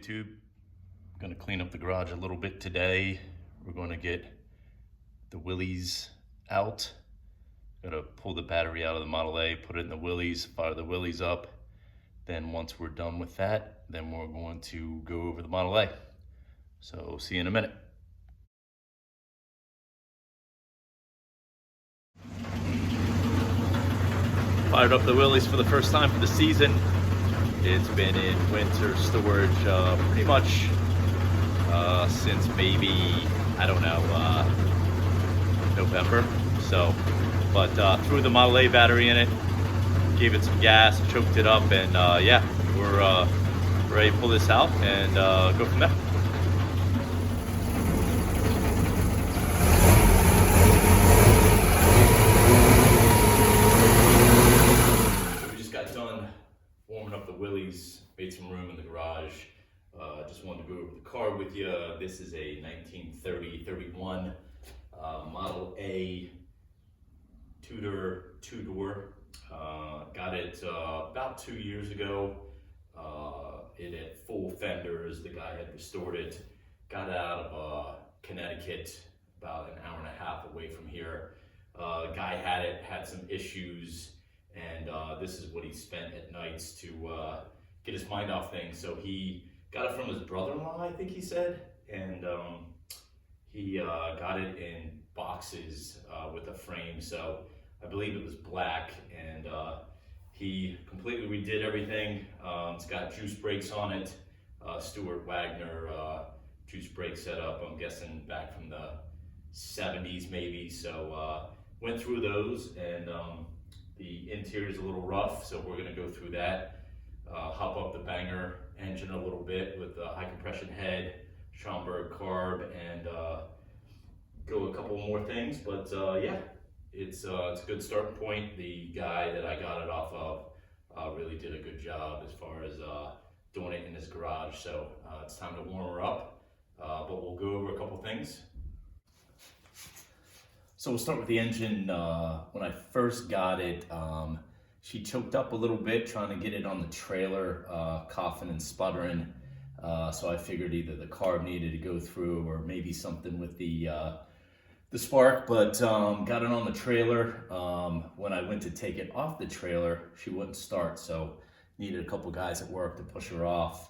YouTube? I'm gonna clean up the garage a little bit today. We're gonna get the Willys out. Gotta pull the battery out of the Model A, put it in the Willys, fire the Willys up. Then once we're done with that, then we're going to go over the Model A. So see you in a minute. Fired up the Willys for the first time for the season. It's been in winter storage pretty much since maybe, I don't know, November. So, but threw the Model A battery in it, gave it some gas, choked it up, and yeah, we're ready to pull this out and go from there. So we just got done warming up the Willys, made some room in the garage. Just wanted to go over the car with you. This is a 1930-31 Model A Tudor two-door. Got it about 2 years ago. It had full fenders. The guy had restored it. Got it out of Connecticut, about an hour and a half away from here. Guy had some issues, and this is what he spent at nights to get his mind off things. So he got it from his brother-in-law, I think he said, and he got it in boxes with a frame. So I believe it was black, and he completely redid everything. It's got juice brakes on it, Stuart Wagner juice brake setup, I'm guessing back from the 70s maybe. So went through those, and the interior is a little rough, so we're gonna go through that. Hop up the Banger engine a little bit with the high compression head, Schomburg carb, and go a couple more things. But yeah, it's a good starting point. The guy that I got it off of really did a good job as far as doing it in his garage. So it's time to warm her up, but we'll go over a couple things. So we'll start with the engine. When I first got it, she choked up a little bit trying to get it on the trailer, coughing and sputtering. So I figured either the carb needed to go through or maybe something with the spark, but got it on the trailer. When I went to take it off the trailer, she wouldn't start, so needed a couple guys at work to push her off.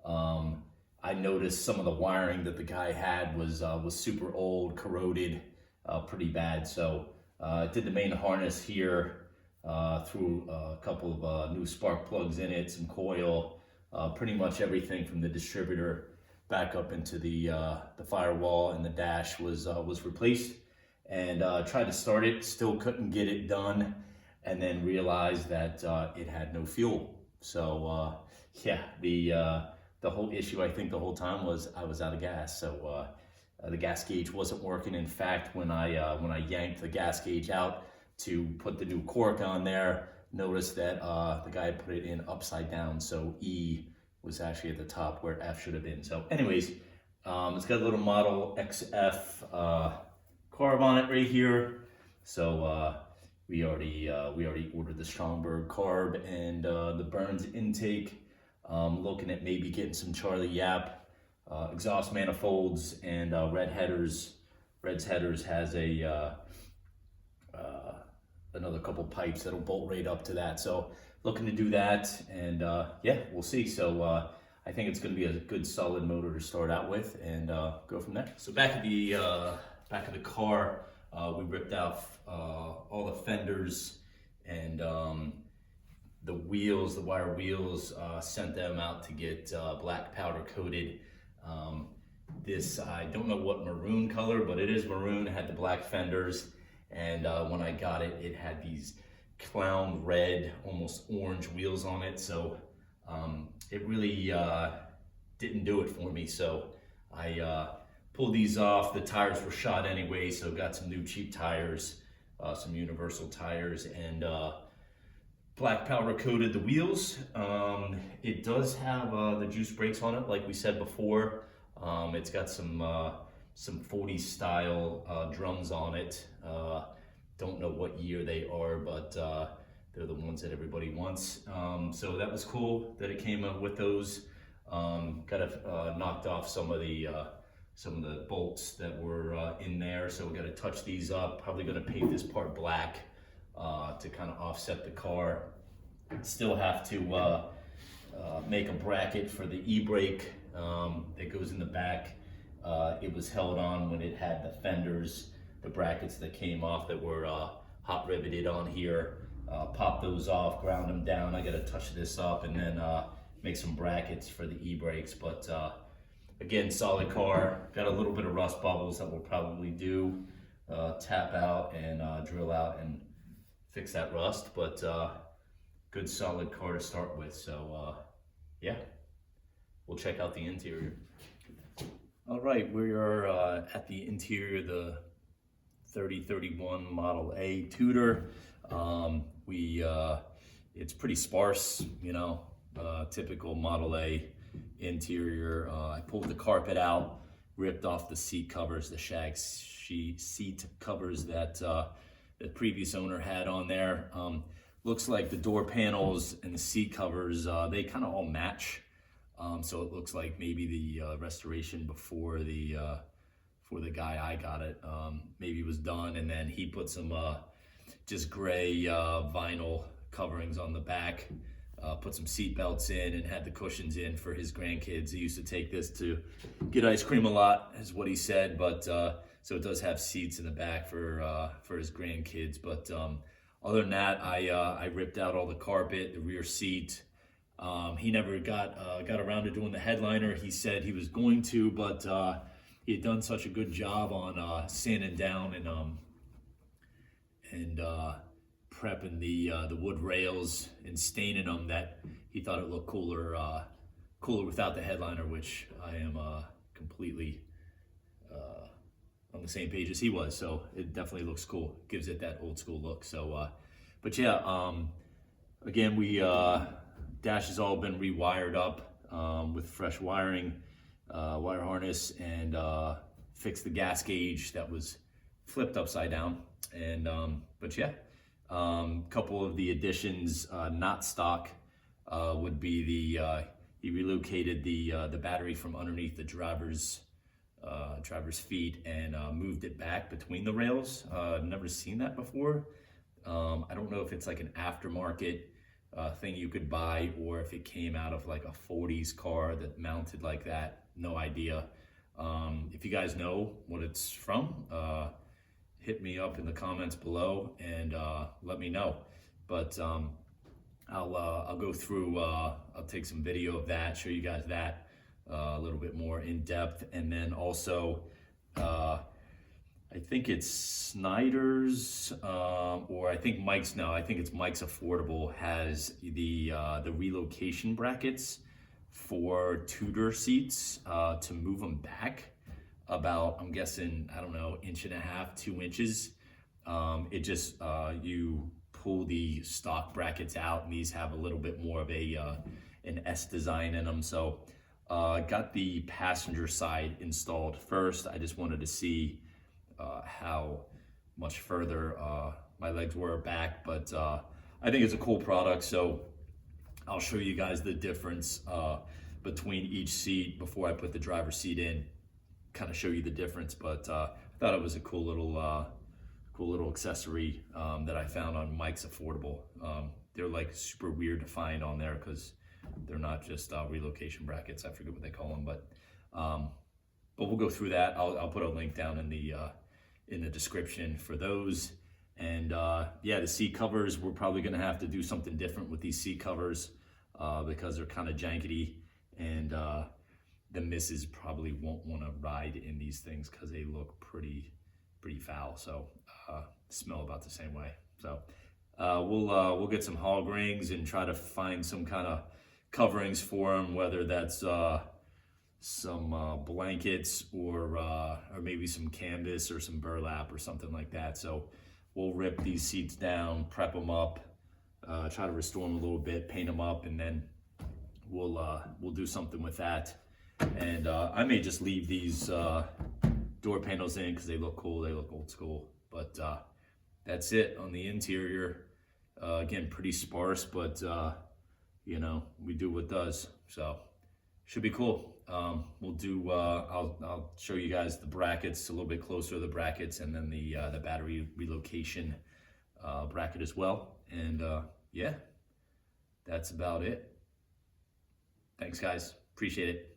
I noticed some of the wiring that the guy had was super old, corroded, pretty bad. So did the main harness here, threw a couple of new spark plugs in it, some coil, pretty much everything from the distributor back up into the firewall, and the dash was replaced. And tried to start it, still couldn't get it done, and then realized that it had no fuel. So yeah, the whole issue, I think the whole time, was I was out of gas. So the gas gauge wasn't working. In fact, when I yanked the gas gauge out to put the new cork on there, noticed that the guy had put it in upside down, so E was actually at the top where F should have been. So anyways, it's got a little Model XF carb on it right here. So we already ordered the Stromberg carb and the Burns intake. Looking at maybe getting some Charlie Yap exhaust manifolds and red headers. Red's headers has a another couple pipes that'll bolt right up to that. So looking to do that, and yeah, we'll see. So I think it's going to be a good solid motor to start out with, and go from there. So back of the car, we ripped out all the fenders and the wheels, the wire wheels, sent them out to get black powder coated. This, I don't know what maroon color, but it is maroon. It had the black fenders, and when I got it, it had these clown red, almost orange wheels on it. So it really didn't do it for me. So I pulled these off. The tires were shot anyway, so got some new cheap tires, some universal tires, and black powder coated the wheels. It does have the juice brakes on it, like we said before. It's got some 40s style drums on it. Don't know what year they are, but they're the ones that everybody wants. So that was cool that it came up with those. Knocked off some of the bolts that were in there, so we got to touch these up. Probably going to paint this part black to kind of offset the car. Still have to make a bracket for the e-brake that goes in the back. It was held on when it had the fenders, the brackets that came off that were hot riveted on here. Pop those off, ground them down. I got to touch this up and then make some brackets for the e-brakes. But again, solid car. Got a little bit of rust bubbles that we'll probably do, tap out and drill out and fix that rust. But good solid car to start with. So yeah, we'll check out the interior. All right, we are at the interior of the 3031 Model A Tudor. It's pretty sparse, you know, typical Model A interior. I pulled the carpet out, ripped off the seat covers, the shag seat covers that the previous owner had on there. Looks like the door panels and the seat covers, they kind of all match. So it looks like maybe the restoration before the guy I got it maybe was done, and then he put some just gray vinyl coverings on the back, put some seat belts in and had the cushions in for his grandkids. He used to take this to get ice cream a lot, is what he said, but so it does have seats in the back for his grandkids. But other than that, I ripped out all the carpet, the rear seat. He never got around to doing the headliner. He said he was going to, but he had done such a good job on sanding down and prepping the wood rails and staining them that he thought it looked cooler without the headliner, which I am completely on the same page as he was. So it definitely looks cool. Gives it that old school look. So, but yeah, again, dash has all been rewired up with fresh wiring, wire harness, and fixed the gas gauge that was flipped upside down. And but yeah, couple of the additions not stock would be he relocated the battery from underneath the driver's feet and moved it back between the rails. Never seen that before. I don't know if it's like an aftermarket thing you could buy, or if it came out of like a 40s car that mounted like that. No idea. If you guys know what it's from, hit me up in the comments below and let me know. But I'll go through, I'll take some video of that, show you guys that a little bit more in depth. And then also I think it's Snyder's, or I think Mike's. No, I think it's Mike's Affordable has the relocation brackets for Tudor seats to move them back about, I'm guessing, I don't know, 1.5 to 2 inches. It just you pull the stock brackets out, and these have a little bit more of an S design in them. So got the passenger side installed first. I just wanted to see how much further my legs were back, but I think it's a cool product. So I'll show you guys the difference between each seat before I put the driver's seat in, kind of show you the difference. But I thought it was a cool little accessory that I found on Mike's Affordable. They're like super weird to find on there because they're not just relocation brackets. I forget what they call them, but we'll go through that. I'll put a link down in the description for those. And yeah, the seat covers, we're probably gonna have to do something different with these seat covers because they're kind of jankety, and the missus probably won't want to ride in these things because they look pretty foul. So smell about the same way. So we'll get some hog rings and try to find some kind of coverings for them, whether that's some blankets or maybe some canvas or some burlap or something like that. So we'll rip these seats down, prep them up, try to restore them a little bit, paint them up, and then we'll do something with that. And I may just leave these door panels in because they look cool, they look old school. But that's it on the interior. Again, pretty sparse, but you know, we do what does. So should be cool. We'll do. I'll show you guys the brackets a little bit closer to the brackets, and then the battery relocation bracket as well. And yeah, that's about it. Thanks, guys. Appreciate it.